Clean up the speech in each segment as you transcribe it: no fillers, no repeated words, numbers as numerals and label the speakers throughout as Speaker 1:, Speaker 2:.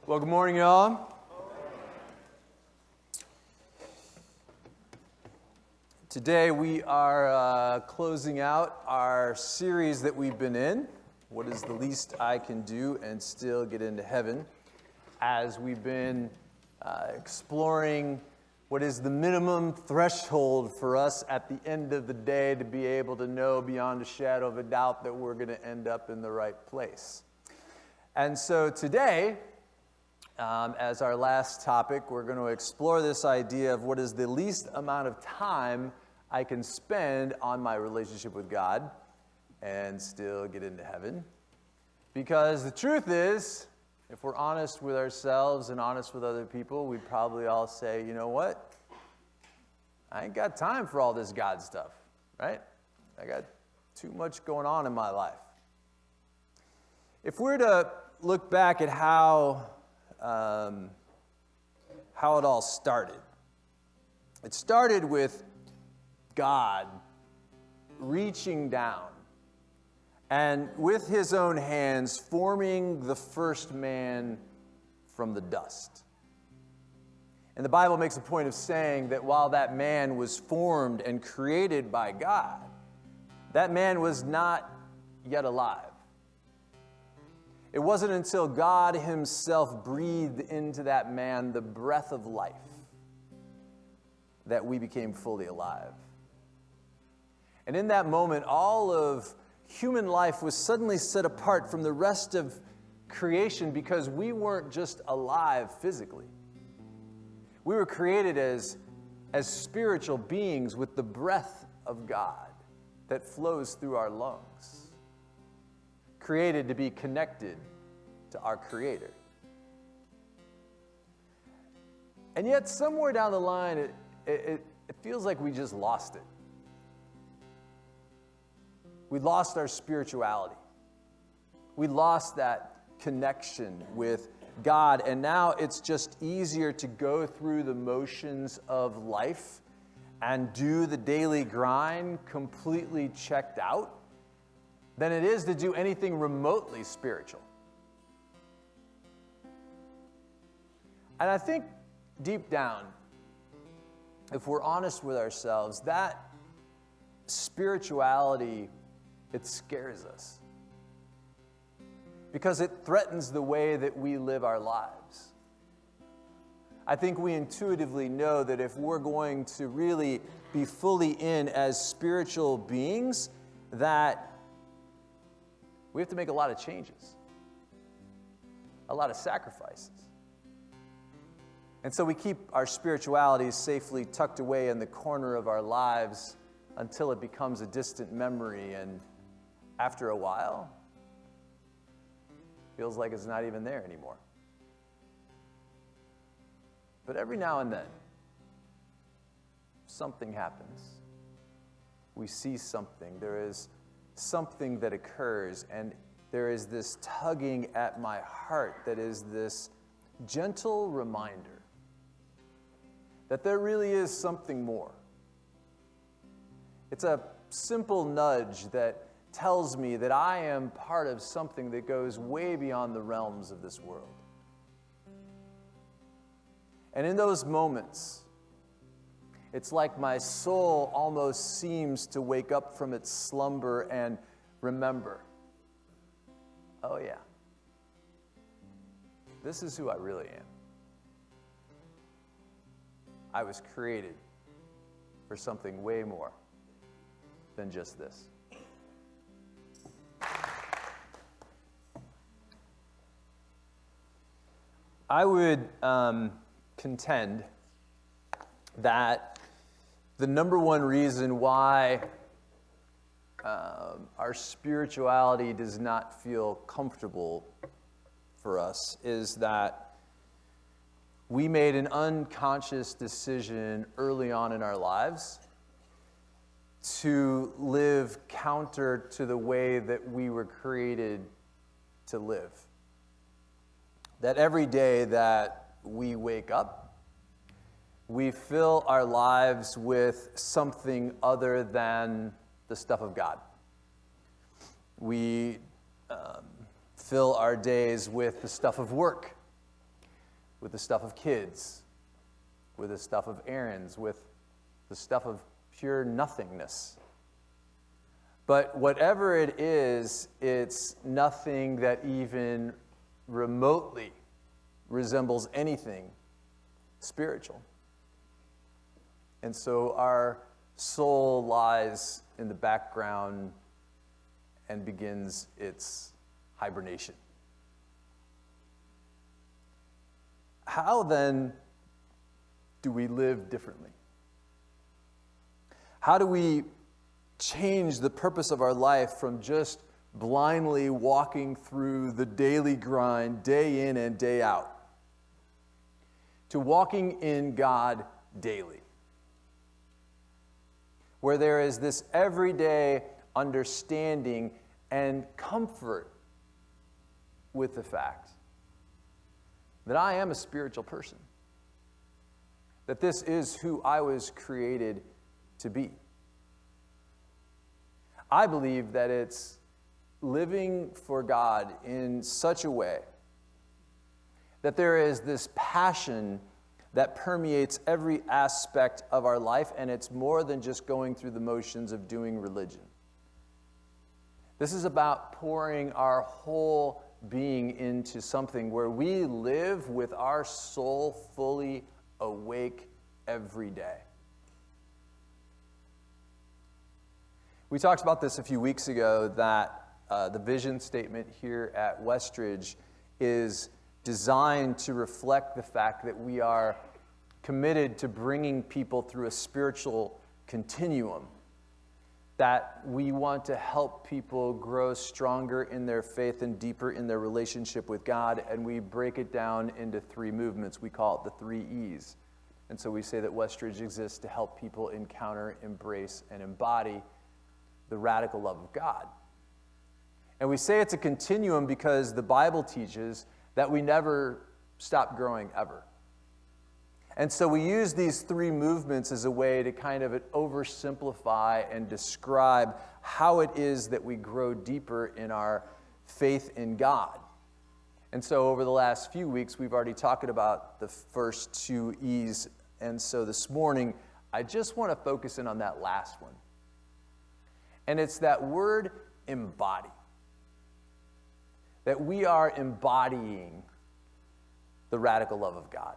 Speaker 1: Well, good morning, y'all. Today we are closing out our series that we've been in, What is the Least I Can Do and Still Get into Heaven, as we've been exploring what is the minimum threshold for us at the end of the day to be able to know beyond a shadow of a doubt that we're going to end up in the right place. And so today, as our last topic, we're going to explore this idea of what is the least amount of time I can spend on my relationship with God and still get into heaven. Because the truth is, if we're honest with ourselves and honest with other people, we'd probably all say, you know what? I ain't got time for all this God stuff, right? I got too much going on in my life. If we're to look back at how it all started. It started with God reaching down and with his own hands forming the first man from the dust. And the Bible makes a point of saying that while that man was formed and created by God, that man was not yet alive. It wasn't until God himself breathed into that man the breath of life that we became fully alive. And in that moment, all of human life was suddenly set apart from the rest of creation because we weren't just alive physically. We were created as spiritual beings with the breath of God that flows through our lungs. Created to be connected to our Creator. And yet, somewhere down the line, it feels like we just lost it. We lost our spirituality. We lost that connection with God, and now it's just easier to go through the motions of life and do the daily grind completely checked out than it is to do anything remotely spiritual. And I think deep down, if we're honest with ourselves, that spirituality, it scares us. Because it threatens the way that we live our lives. I think we intuitively know that if we're going to really be fully in as spiritual beings, that we have to make a lot of changes, a lot of sacrifices. And so we keep our spirituality safely tucked away in the corner of our lives until it becomes a distant memory, and after a while, it feels like it's not even there anymore. But every now and then, something happens. We see something. There is something that occurs, and there is this tugging at my heart that is this gentle reminder that there really is something more. It's a simple nudge that tells me that I am part of something that goes way beyond the realms of this world. And in those moments, it's like my soul almost seems to wake up from its slumber and remember, oh yeah, this is who I really am. I was created for something way more than just this. I would contend that the number one reason why our spirituality does not feel comfortable for us is that we made an unconscious decision early on in our lives to live counter to the way that we were created to live. That every day that we wake up, we fill our lives with something other than the stuff of God. We fill our days with the stuff of work with the stuff of kids, with the stuff of errands, with the stuff of pure nothingness. But whatever it is, it's nothing that even remotely resembles anything spiritual. And so our soul lies in the background and begins its hibernation. How then do we live differently? How do we change the purpose of our life from just blindly walking through the daily grind, day in and day out, to walking in God daily, where there is this everyday understanding and comfort with the fact that I am a spiritual person, that this is who I was created to be. I believe that it's living for God in such a way that there is this passion that permeates every aspect of our life, and it's more than just going through the motions of doing religion. This is about pouring our whole being into something where we live with our soul fully awake every day. We talked about this a few weeks ago, that the vision statement here at Westridge is designed to reflect the fact that we are committed to bringing people through a spiritual continuum, that we want to help people grow stronger in their faith and deeper in their relationship with God, and we break it down into three movements. We call it the 3 E's. And so we say that Westridge exists to help people encounter, embrace, and embody the radical love of God. And we say it's a continuum because the Bible teaches that we never stop growing ever. And so we use these 3 movements as a way to kind of oversimplify and describe how it is that we grow deeper in our faith in God. And so over the last few weeks, we've already talked about the first 2 E's. And so this morning, I just want to focus in on that last one. And it's that word embody. That we are embodying the radical love of God.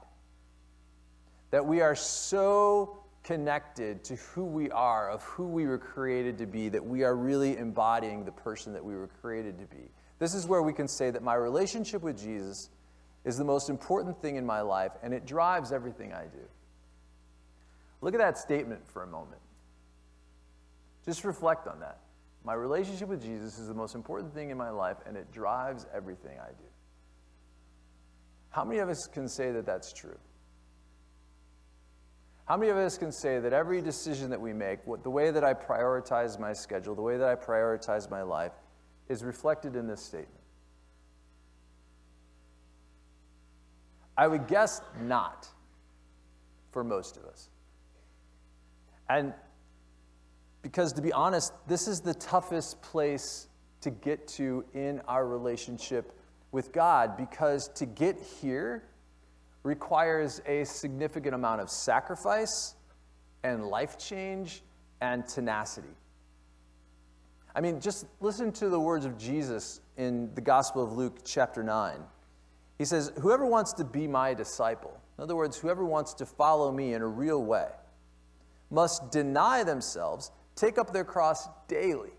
Speaker 1: That we are so connected to who we are, of who we were created to be, that we are really embodying the person that we were created to be. This is where we can say that my relationship with Jesus is the most important thing in my life, and it drives everything I do. Look at that statement for a moment. Just reflect on that. My relationship with Jesus is the most important thing in my life, and it drives everything I do. How many of us can say that that's true? How many of us can say that every decision that we make, the way that I prioritize my schedule, the way that I prioritize my life, is reflected in this statement? I would guess not for most of us. And because, to be honest, this is the toughest place to get to in our relationship with God, because to get here requires a significant amount of sacrifice and life change and tenacity. I mean, just listen to the words of Jesus in the Gospel of Luke chapter 9. He says, "Whoever wants to be my disciple," in other words, whoever wants to follow me in a real way, must deny themselves, take up their cross daily,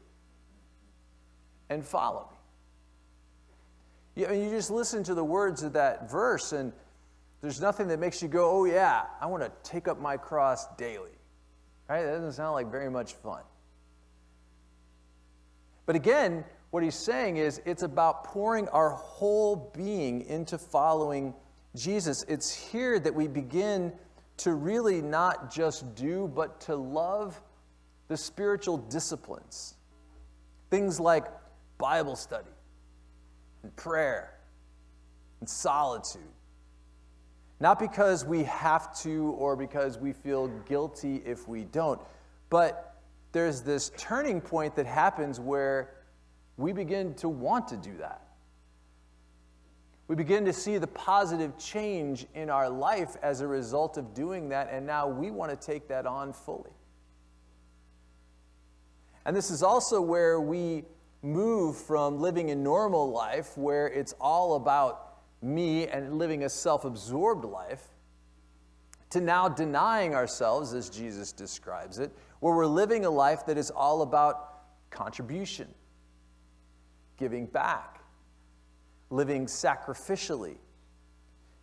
Speaker 1: and follow me. You just listen to the words of that verse, and there's nothing that makes you go, oh yeah, I want to take up my cross daily. Right? That doesn't sound like very much fun. But again, what he's saying is it's about pouring our whole being into following Jesus. It's here that we begin to really not just do, but to love the spiritual disciplines. Things like Bible study and prayer and solitude. Not because we have to or because we feel guilty if we don't, but there's this turning point that happens where we begin to want to do that. We begin to see the positive change in our life as a result of doing that, and now we want to take that on fully. And this is also where we move from living a normal life, where it's all about me and living a self-absorbed life, to now denying ourselves, as Jesus describes it, where we're living a life that is all about contribution, giving back, living sacrificially,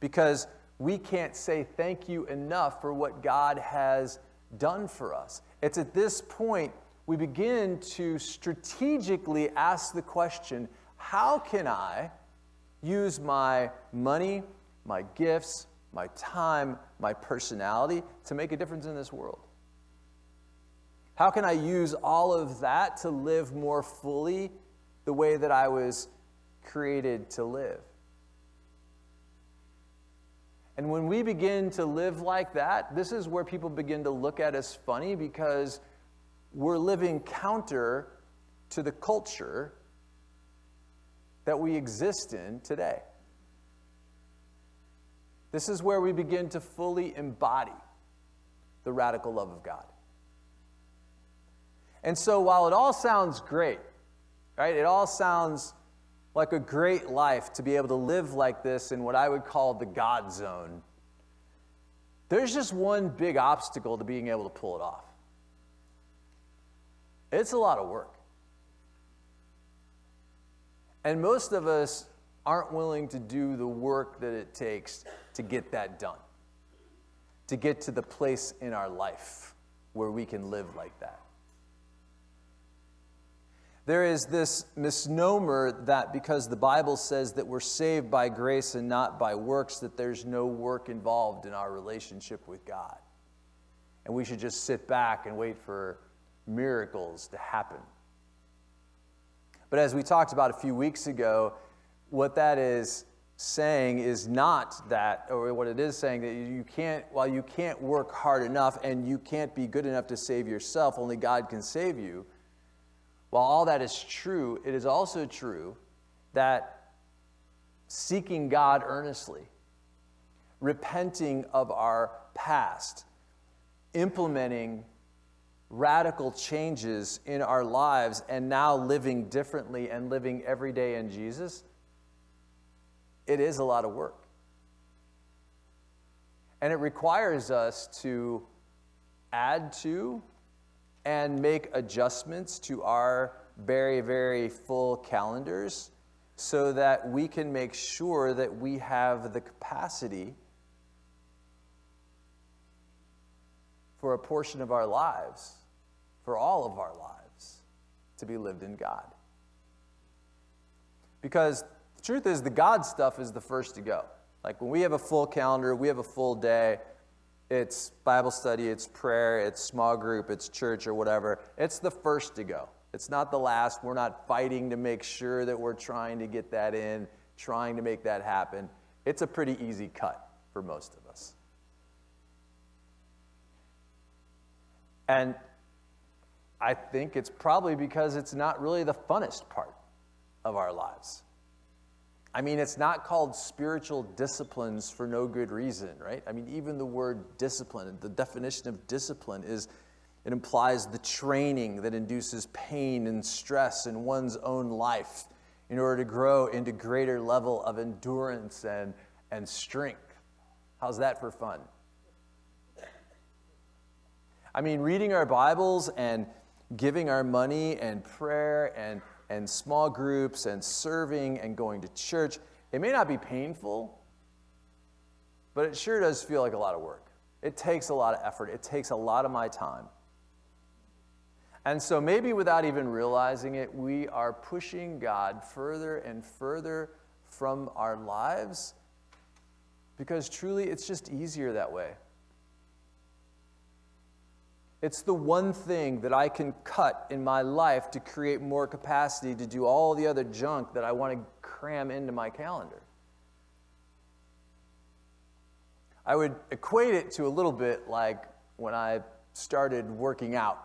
Speaker 1: because we can't say thank you enough for what God has done for us. It's at this point we begin to strategically ask the question, how can I use my money, my gifts, my time, my personality to make a difference in this world? How can I use all of that to live more fully the way that I was created to live? And when we begin to live like that, this is where people begin to look at us funny, because we're living counter to the culture that we exist in today. This is where we begin to fully embody the radical love of God. And so while it all sounds great, right? It all sounds like a great life to be able to live like this in what I would call the God zone. There's just one big obstacle to being able to pull it off. It's a lot of work. And most of us aren't willing to do the work that it takes to get that done, to get to the place in our life where we can live like that. There is this misnomer that because the Bible says that we're saved by grace and not by works, that there's no work involved in our relationship with God. And we should just sit back and wait for miracles to happen. But as we talked about a few weeks ago, what that is saying is not that, or what it is saying that you can't, while you can't work hard enough and you can't be good enough to save yourself, only God can save you. While all that is true, it is also true that seeking God earnestly, repenting of our past, implementing radical changes in our lives, and now living differently and living every day in Jesus, it is a lot of work. And it requires us to add to and make adjustments to our very, very full calendars so that we can make sure that we have the capacity for a portion of our lives, for all of our lives, to be lived in God. Because the truth is, the God stuff is the first to go. Like when we have a full calendar, we have a full day, it's Bible study, it's prayer, it's small group, it's church or whatever, it's the first to go. It's not the last. We're not fighting to make sure that we're trying to get that in, trying to make that happen. It's a pretty easy cut for most of us. And I think it's probably because it's not really the funnest part of our lives. I mean, it's not called spiritual disciplines for no good reason, right? I mean, even the word discipline, the definition of discipline is, it implies the training that induces pain and stress in one's own life in order to grow into greater level of endurance and strength. How's that for fun? I mean, reading our Bibles and giving our money and prayer and small groups and serving and going to church, it may not be painful, but it sure does feel like a lot of work. It takes a lot of effort. It takes a lot of my time. And so maybe without even realizing it, we are pushing God further and further from our lives because truly it's just easier that way. It's the one thing that I can cut in my life to create more capacity to do all the other junk that I want to cram into my calendar. I would equate it to a little bit like when I started working out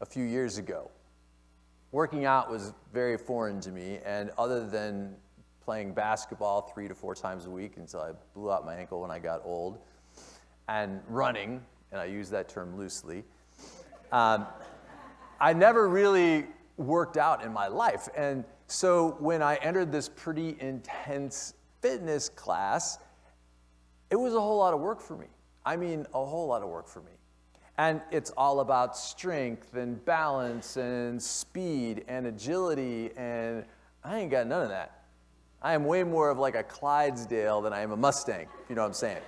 Speaker 1: a few years ago. Working out was very foreign to me, and other than playing basketball 3 to 4 times a week until I blew out my ankle when I got old, and running, and I use that term loosely. I never really worked out in my life. And so when I entered this pretty intense fitness class, it was a whole lot of work for me. I mean, a whole lot of work for me. And it's all about strength and balance and speed and agility, and I ain't got none of that. I am way more of like a Clydesdale than I am a Mustang, if you know what I'm saying.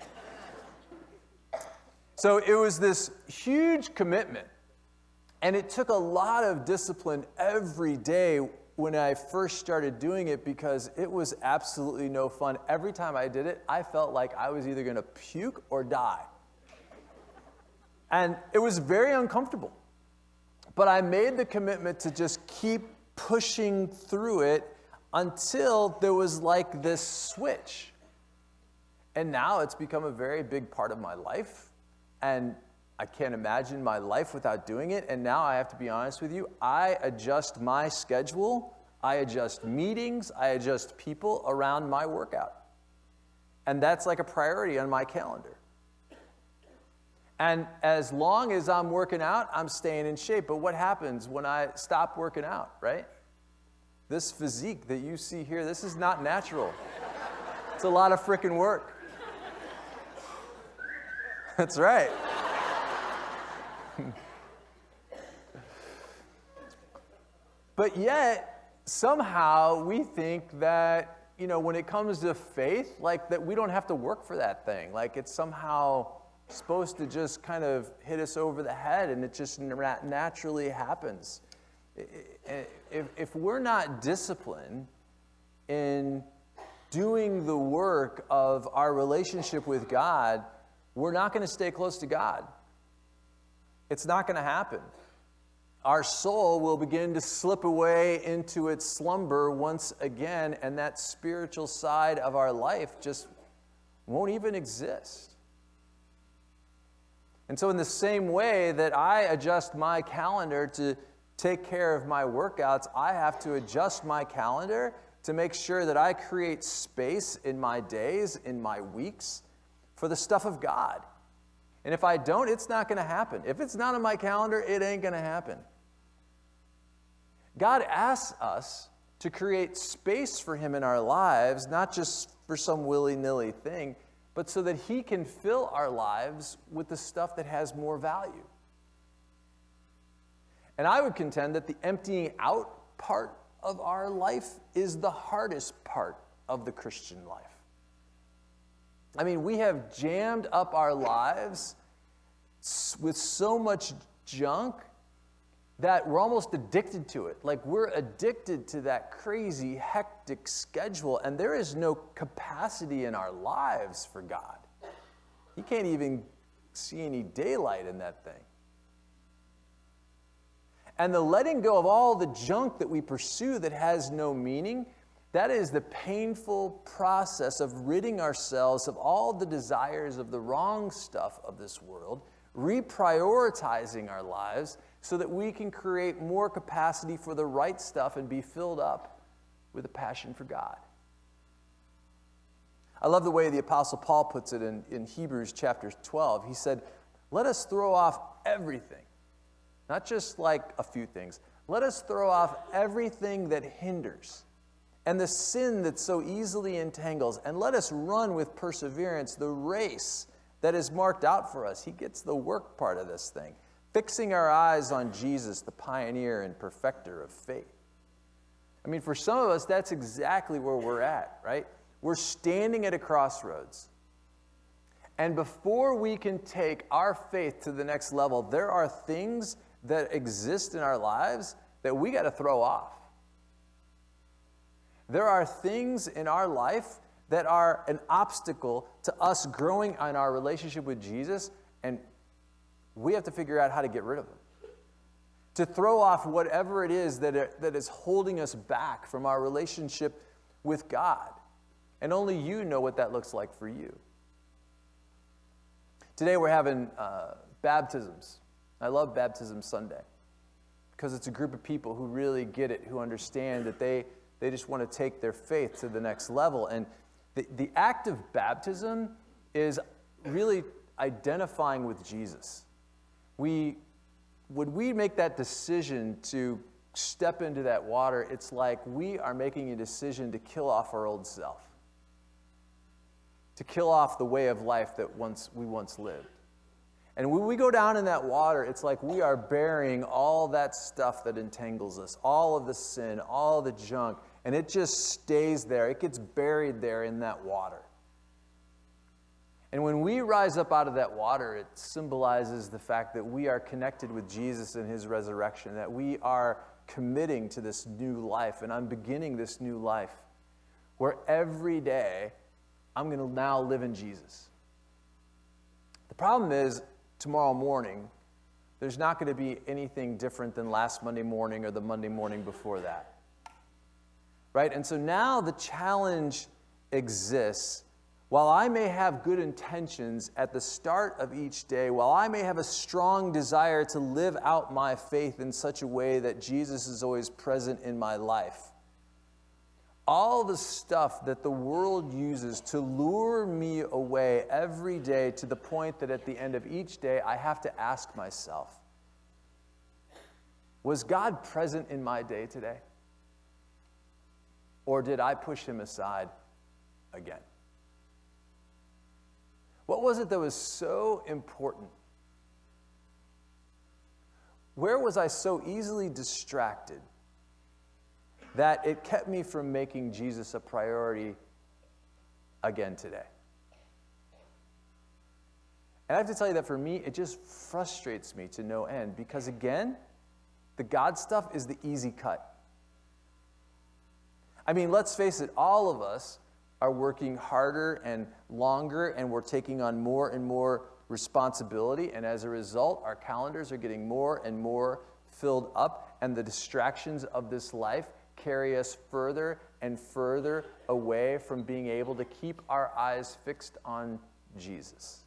Speaker 1: So it was this huge commitment, and it took a lot of discipline every day when I first started doing it, because it was absolutely no fun. Every time I did it, I felt like I was either going to puke or die. And it was very uncomfortable. But I made the commitment to just keep pushing through it until there was like this switch. And now it's become a very big part of my life. And I can't imagine my life without doing it. And now I have to be honest with you, I adjust my schedule, I adjust meetings, I adjust people around my workout. And that's like a priority on my calendar. And as long as I'm working out, I'm staying in shape. But what happens when I stop working out, right? This physique that you see here, this is not natural. It's a lot of freaking work. That's right. But yet, somehow we think that, when it comes to faith, like that we don't have to work for that thing. Like it's somehow supposed to just kind of hit us over the head, and it just naturally happens. If we're not disciplined in doing the work of our relationship with God, we're not going to stay close to God. It's not going to happen. Our soul will begin to slip away into its slumber once again, and that spiritual side of our life just won't even exist. And so in the same way that I adjust my calendar to take care of my workouts, I have to adjust my calendar to make sure that I create space in my days, in my weeks, for the stuff of God. And if I don't, it's not going to happen. If it's not on my calendar, it ain't going to happen. God asks us to create space for Him in our lives, not just for some willy-nilly thing, but so that He can fill our lives with the stuff that has more value. And I would contend that the emptying out part of our life is the hardest part of the Christian life. I mean, we have jammed up our lives with so much junk that we're almost addicted to it. Like we're addicted to that crazy, hectic schedule, and there is no capacity in our lives for God. You can't even see any daylight in that thing. And the letting go of all the junk that we pursue that has no meaning, that is the painful process of ridding ourselves of all the desires of the wrong stuff of this world, reprioritizing our lives so that we can create more capacity for the right stuff and be filled up with a passion for God. I love the way the Apostle Paul puts it in Hebrews chapter 12. He said, let us throw off everything, not just like a few things. Let us throw off everything that hinders and the sin that so easily entangles, and let us run with perseverance the race that is marked out for us. He gets the work part of this thing. Fixing our eyes on Jesus, the pioneer and perfecter of faith. I mean, for some of us, that's exactly where we're at, right? We're standing at a crossroads. And before we can take our faith to the next level, there are things that exist in our lives that we got to throw off. There are things in our life that are an obstacle to us growing in our relationship with Jesus, and we have to figure out how to get rid of them. To throw off whatever it is that is holding us back from our relationship with God. And only you know what that looks like for you. Today we're having baptisms. I love Baptism Sunday because it's a group of people who really get it, who understand that they They just want to take their faith to the next level. And the act of baptism is really identifying with Jesus. When we make that decision to step into that water, it's like we are making a decision to kill off our old self, to kill off the way of life that we once lived. And when we go down in that water, it's like we are burying all that stuff that entangles us, all of the sin, all the junk, and it just stays there. It gets buried there in that water. And when we rise up out of that water, it symbolizes the fact that we are connected with Jesus and his resurrection, that we are committing to this new life, and I'm beginning this new life where every day I'm going to now live in Jesus. The problem is, tomorrow morning, there's not going to be anything different than last Monday morning or the Monday morning before that. Right? And so now the challenge exists. While I may have good intentions at the start of each day, while I may have a strong desire to live out my faith in such a way that Jesus is always present in my life, all the stuff that the world uses to lure me away every day to the point that at the end of each day I have to ask myself, was God present in my day today? Or did I push him aside again? What was it that was so important? Where was I so easily distracted that it kept me from making Jesus a priority again today? And I have to tell you that for me, it just frustrates me to no end because, again, the God stuff is the easy cut. I mean, let's face it, all of us are working harder and longer, and we're taking on more and more responsibility, and as a result, our calendars are getting more and more filled up, and the distractions of this life carry us further and further away from being able to keep our eyes fixed on Jesus.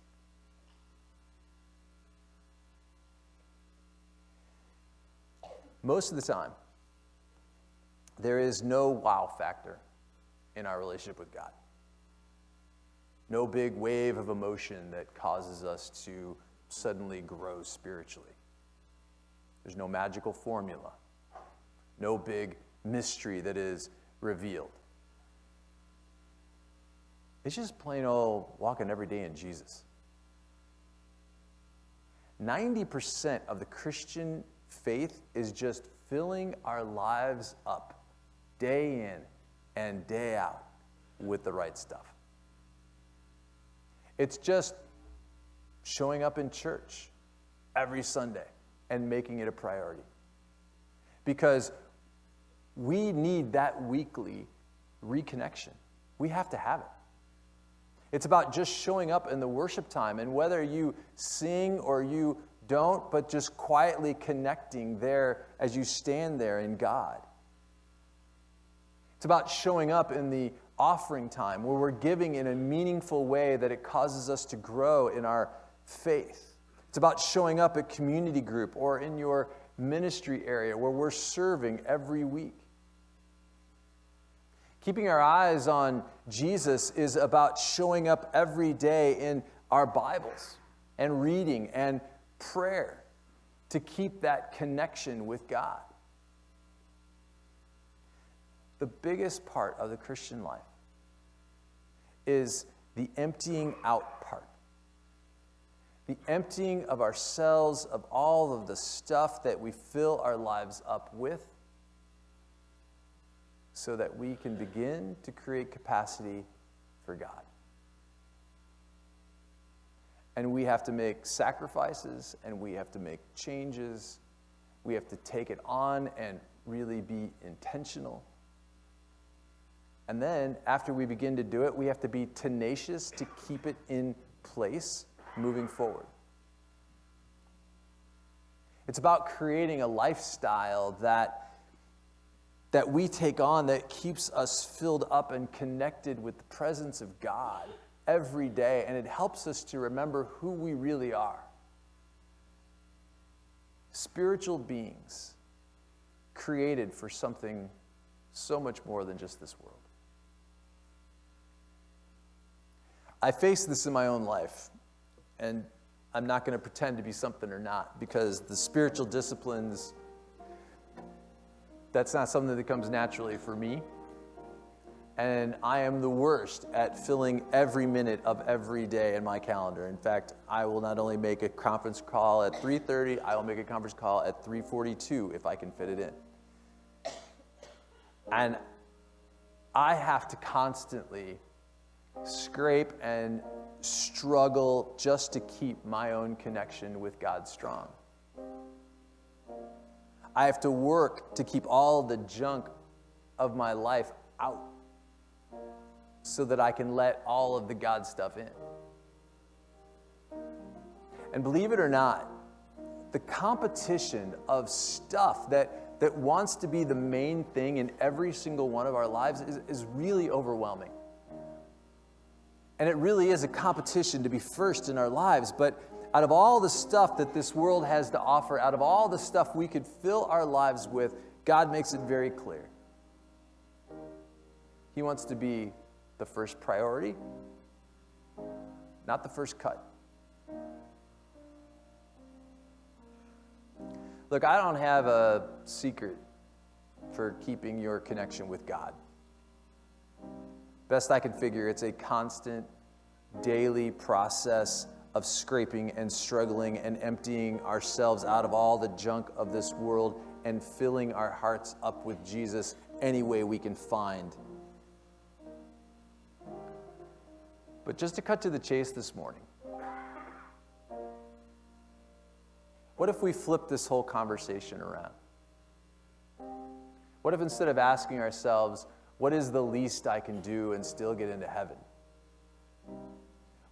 Speaker 1: Most of the time, there is no wow factor in our relationship with God. No big wave of emotion that causes us to suddenly grow spiritually. There's no magical formula. No big mystery that is revealed. It's just plain old walking every day in Jesus. 90% of the Christian faith is just filling our lives up day in and day out with the right stuff. It's just showing up in church every Sunday and making it a priority. Because we need that weekly reconnection. We have to have it. It's about just showing up in the worship time, and whether you sing or you don't, but just quietly connecting there as you stand there in God. It's about showing up in the offering time where we're giving in a meaningful way that it causes us to grow in our faith. It's about showing up at community group or in your ministry area where we're serving every week. Keeping our eyes on Jesus is about showing up every day in our Bibles and reading and prayer to keep that connection with God. The biggest part of the Christian life is the emptying out part. The emptying of ourselves of all of the stuff that we fill our lives up with so that we can begin to create capacity for God. And we have to make sacrifices, and we have to make changes. We have to take it on and really be intentional. And then, after we begin to do it, we have to be tenacious to keep it in place moving forward. It's about creating a lifestyle that we take on that keeps us filled up and connected with the presence of God every day, and it helps us to remember who we really are. Spiritual beings created for something So much more than just this world. I face this in my own life, and I'm not going to pretend to be something or not, because the spiritual disciplines, that's not something that comes naturally for me. And I am the worst at filling every minute of every day in my calendar. In fact, I will not only make a conference call at 3:30, I will make a conference call at 3:42 if I can fit it in. And I have to constantly scrape and struggle just to keep my own connection with God strong. I have to work to keep all the junk of my life out so that I can let all of the God stuff in. And believe it or not, the competition of stuff that wants to be the main thing in every single one of our lives is really overwhelming. And it really is a competition to be first in our lives. But out of all the stuff that this world has to offer, out of all the stuff we could fill our lives with, God makes it very clear. He wants to be the first priority, not the first cut. Look, I don't have a secret for keeping your connection with God. Best I can figure, it's a constant, daily process of scraping and struggling and emptying ourselves out of all the junk of this world and filling our hearts up with Jesus any way we can find. But just to cut to the chase this morning, what if we flip this whole conversation around? What if instead of asking ourselves, what is the least I can do and still get into heaven?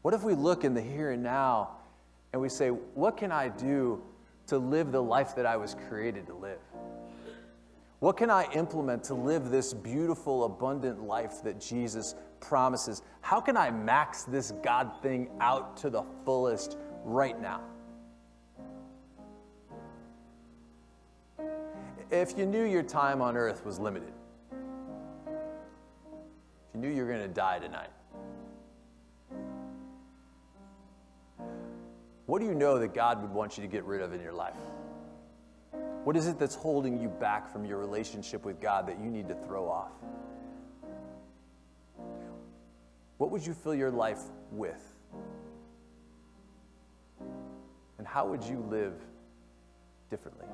Speaker 1: What if we look in the here and now and we say, what can I do to live the life that I was created to live? What can I implement to live this beautiful, abundant life that Jesus promises? How can I max this God thing out to the fullest right now? If you knew your time on earth was limited, if you knew you were going to die tonight, what do you know that God would want you to get rid of in your life? What is it that's holding you back from your relationship with God that you need to throw off? What would you fill your life with? And how would you live differently?